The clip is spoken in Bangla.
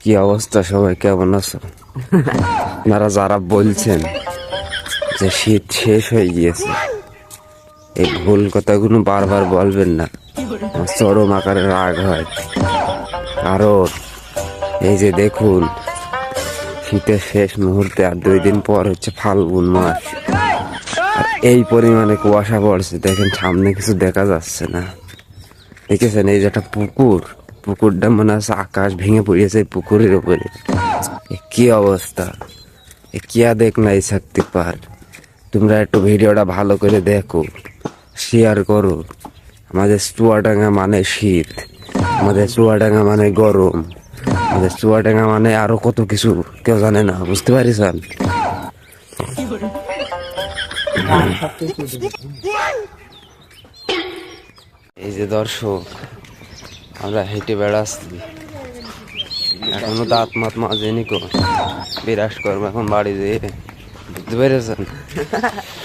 কি অবস্থা, সবাই কেমন আছো? আপনারা যারা বলছেন যে শীত শেষ হয়ে গিয়েছে, এই ভুল কথাগুলো বারবার বলবেন না। আমার চরম আকারে রাগ হয়। কারণ এই যে দেখুন, শীতের শেষ মুহূর্তে আর 2 দিন পর হচ্ছে ফাল্গুন মাস। আর এই পরিমাণে কুয়াশা পড়ছে, দেখেন সামনে কিছু দেখা যাচ্ছে না। দেখেছেন এই যে একটা পুকুর, পুকুরটা মনে হচ্ছে আকাশ ভেঙে পড়িয়েছে এই পুকুরের উপরে। কি অবস্থা! কিয়া দেখ নাই থাকতে পার। তোমরা একটু ভিডিওটা ভালো করে দেখো, শেয়ার করো। আমাদের চুয়াডাঙ্গা মানে শীত, আমাদের চুয়াডাঙ্গা মানে গরম, আমাদের চুয়াডাঙ্গা মানে আরো কত কিছু কেউ জানে না, বুঝতে পারিছেন? এই যে দর্শক, আমরা হেঁটে বেড়াচ্ছি, এখনো দাঁত মাত মাজেনি কো, বিরাজ করবো এখন বাড়ি যেয়ে, বুঝতে পেরেছেন?